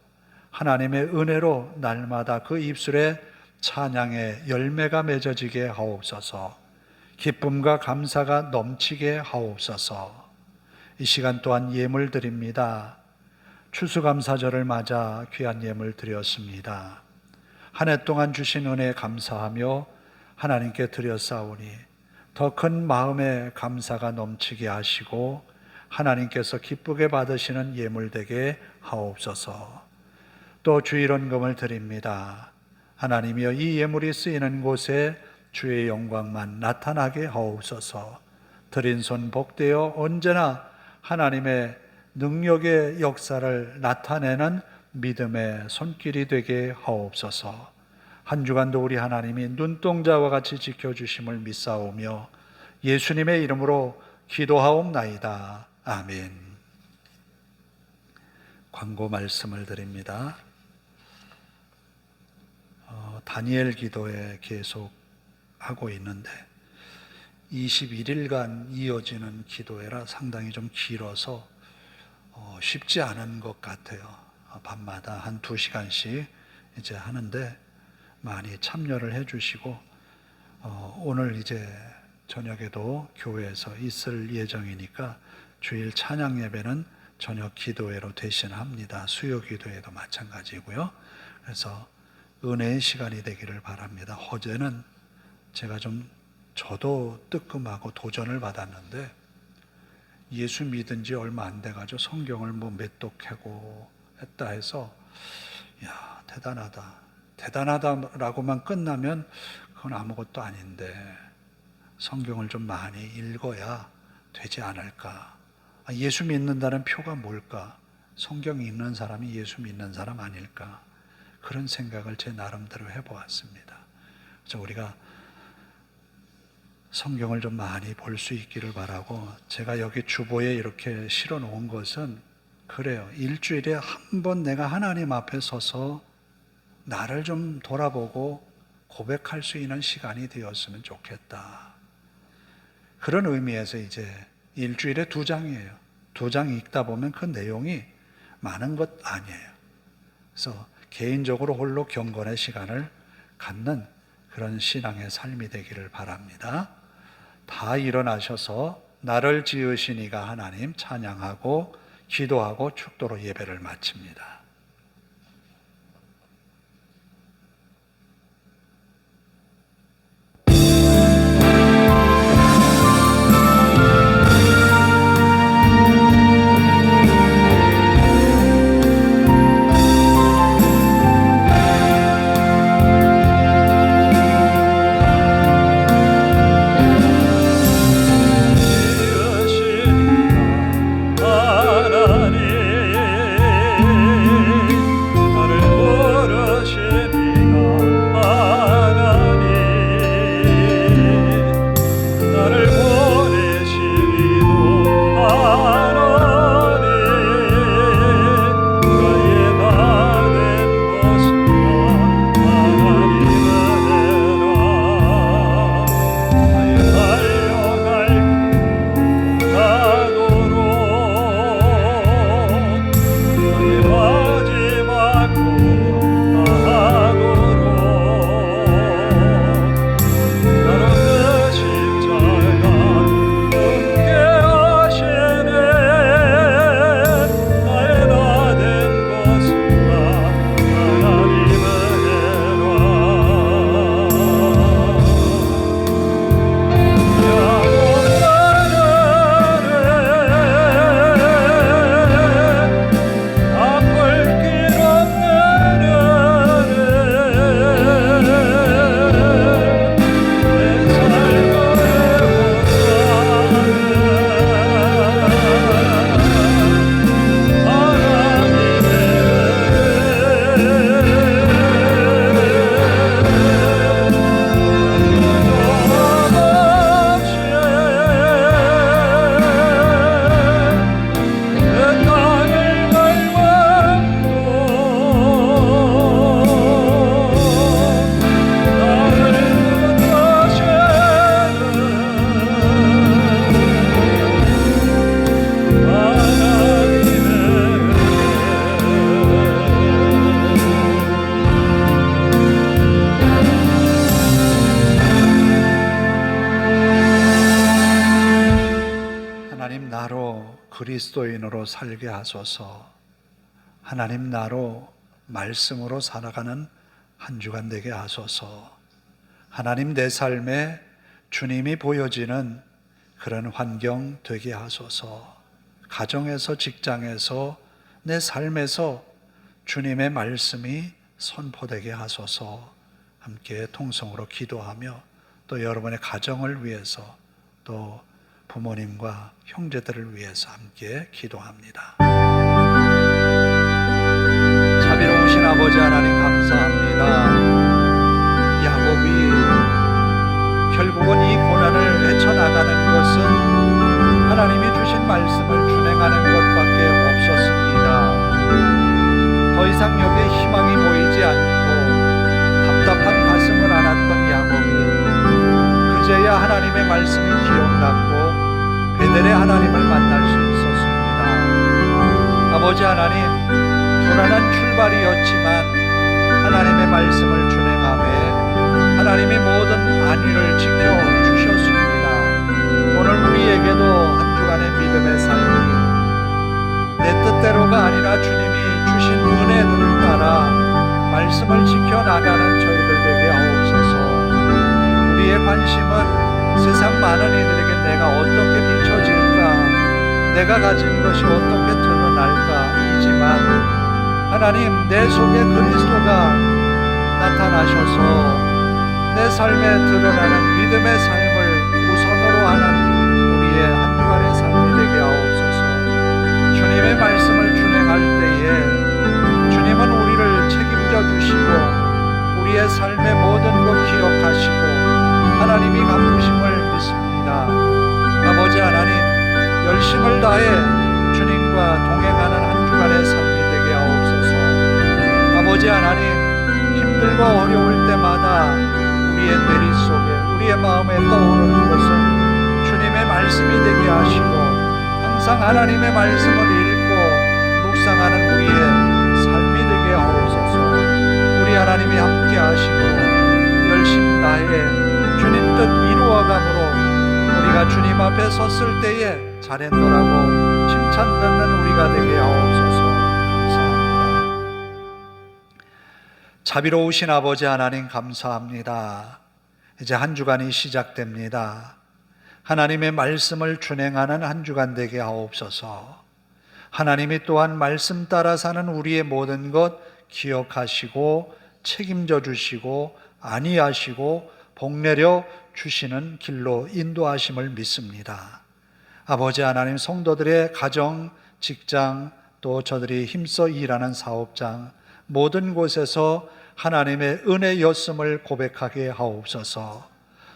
하나님의 은혜로 날마다 그 입술에 찬양의 열매가 맺어지게 하옵소서. 기쁨과 감사가 넘치게 하옵소서. 이 시간 또한 예물 드립니다. 추수감사절을 맞아 귀한 예물 드렸습니다. 한 해 동안 주신 은혜에 감사하며 하나님께 드렸사오니 더 큰 마음의 감사가 넘치게 하시고 하나님께서 기쁘게 받으시는 예물 되게 하옵소서. 또 주일헌금을 드립니다. 하나님이여 이 예물이 쓰이는 곳에 주의 영광만 나타나게 하옵소서. 드린 손 복되어 언제나 하나님의 능력의 역사를 나타내는 믿음의 손길이 되게 하옵소서. 한 주간도 우리 하나님이 눈동자와 같이 지켜주심을 믿사오며 예수님의 이름으로 기도하옵나이다. 아멘. 광고 말씀을 드립니다. 다니엘 기도에 계속 하고 있는데 21일간 이어지는 기도회라 상당히 좀 길어서 쉽지 않은 것 같아요. 밤마다 한 2시간씩 이제 하는데 많이 참여를 해주시고 오늘 이제 저녁에도 교회에서 있을 예정이니까 주일 찬양 예배는 저녁 기도회로 대신합니다. 수요 기도회도 마찬가지고요. 그래서 은혜의 시간이 되기를 바랍니다. 어제는 제가 저도 뜨끔하고 도전을 받았는데 예수 믿은 지 얼마 안 돼가지고 성경을 몇 독하고 했다 해서 야 대단하다라고만 끝나면 그건 아무것도 아닌데 성경을 좀 많이 읽어야 되지 않을까. 예수 믿는다는 표가 뭘까? 성경 읽는 사람이 예수 믿는 사람 아닐까? 그런 생각을 제 나름대로 해보았습니다. 그래서 우리가 성경을 좀 많이 볼 수 있기를 바라고, 제가 여기 주보에 이렇게 실어 놓은 것은 그래요. 일주일에 한 번 내가 하나님 앞에 서서 나를 좀 돌아보고 고백할 수 있는 시간이 되었으면 좋겠다. 그런 의미에서 이제 일주일에 2장이에요. 2장 읽다 보면 그 내용이 많은 것 아니에요. 그래서 개인적으로 홀로 경건의 시간을 갖는 그런 신앙의 삶이 되기를 바랍니다. 다 일어나셔서 나를 지으신 이가 하나님 찬양하고 기도하고 축도로 예배를 마칩니다. 하나님 하나님 나로 그리스도인으로 살게 하소서. 하나님 나로 말씀으로 살아가는 한 주간 되게 하소서. 하나님 내 삶에 주님이 보여지는 그런 환경 되게 하소서. 가정에서, 직장에서, 내 삶에서 주님의 말씀이 선포되게 하소서. 함께 통성으로 기도하며 또 여러분의 가정을 위해서 또 부모님과 형제들을 위해서 함께 기도합니다. 자비로우신 아버지 하나님 감사합니다. 야곱이 결국은 이 고난을 헤쳐나가는 것은 하나님이 주신 말씀을 준행하는 것밖에 없었습니다. 더 이상 여기에 희망이 보이지 않고 답답한 가슴을 안았던 야곱이 그제야 하나님의 말씀이 기억났고 베델의 하나님을 만날 수 있었습니다. 아버지 하나님, 불안한 출발이었지만 하나님의 말씀을 준행하며 하나님의 모든 안위를 지켜주셨습니다. 오늘 우리에게도 한 주간의 믿음의 삶이 내 뜻대로가 아니라 주님이 주신 은혜들을 따라 말씀을 지켜나가는 저희들 되게 하옵소서. 우리의 관심은 세상 많은 이들에게 내가 어떻게 비춰질까, 내가 가진 것이 어떻게 드러날까 이지만 하나님, 내 속에 그리스도가 나타나셔서 내 삶에 드러나는 믿음의 삶을 우선으로 하는 우리의 한 주간의 삶이 되게 하옵소서. 주님의 말씀을 준행할 때에 주님은 우리를 책임져 주시고 우리의 삶의 모든 것 기억하시고 하나님이 갚으심을 믿습니다. 아버지 하나님, 열심을 다해 주님과 동행하는 한 주간의 삶이 되게 하옵소서. 아버지 하나님, 힘들고 어려울 때마다 우리의 뇌리 속에, 우리의 마음에 떠오르는 것은 주님의 말씀이 되게 하시고 항상 하나님의 말씀을 읽고 묵상하는 우리의 삶이 되게 하옵소서. 우리 하나님이 함께 하시고 열심 다해 주님 뜻 이루어감으로 우리가 주님 앞에 섰을 때에 잘했노라고 칭찬 듣는 우리가 되게 하옵소서. 감사합니다. 자비로우신 아버지 하나님 감사합니다. 이제 한 주간이 시작됩니다. 하나님의 말씀을 준행하는 한 주간 되게 하옵소서. 하나님이 또한 말씀 따라 사는 우리의 모든 것 기억하시고 책임져 주시고 안위하시고 복내려 주시는 길로 인도하심을 믿습니다. 아버지 하나님, 성도들의 가정, 직장, 또 저들이 힘써 일하는 사업장 모든 곳에서 하나님의 은혜였음을 고백하게 하옵소서.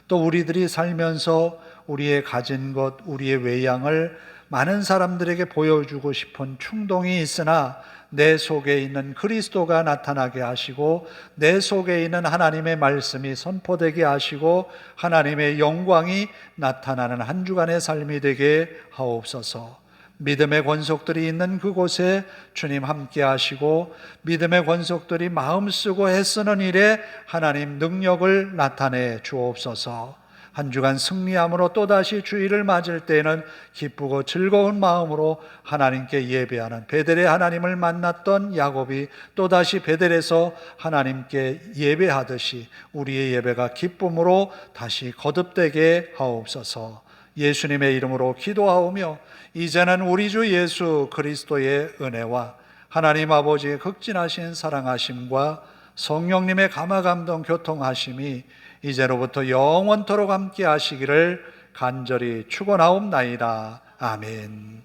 또 우리들이 살면서 우리의 가진 것, 우리의 외양을 많은 사람들에게 보여주고 싶은 충동이 있으나 내 속에 있는 그리스도가 나타나게 하시고 내 속에 있는 하나님의 말씀이 선포되게 하시고 하나님의 영광이 나타나는 한 주간의 삶이 되게 하옵소서. 믿음의 권속들이 있는 그곳에 주님 함께 하시고 믿음의 권속들이 마음 쓰고 애쓰는 일에 하나님 능력을 나타내 주옵소서. 한 주간 승리함으로 또다시 주일을 맞을 때에는 기쁘고 즐거운 마음으로 하나님께 예배하는 베델의 하나님을 만났던 야곱이 또다시 베델에서 하나님께 예배하듯이 우리의 예배가 기쁨으로 다시 거듭되게 하옵소서. 예수님의 이름으로 기도하오며 이제는 우리 주 예수 그리스도의 은혜와 하나님 아버지의 극진하신 사랑하심과 성령님의 감화감동 교통하심이 이제로부터 영원토록 함께 하시기를 간절히 축원하옵나이다. 아멘.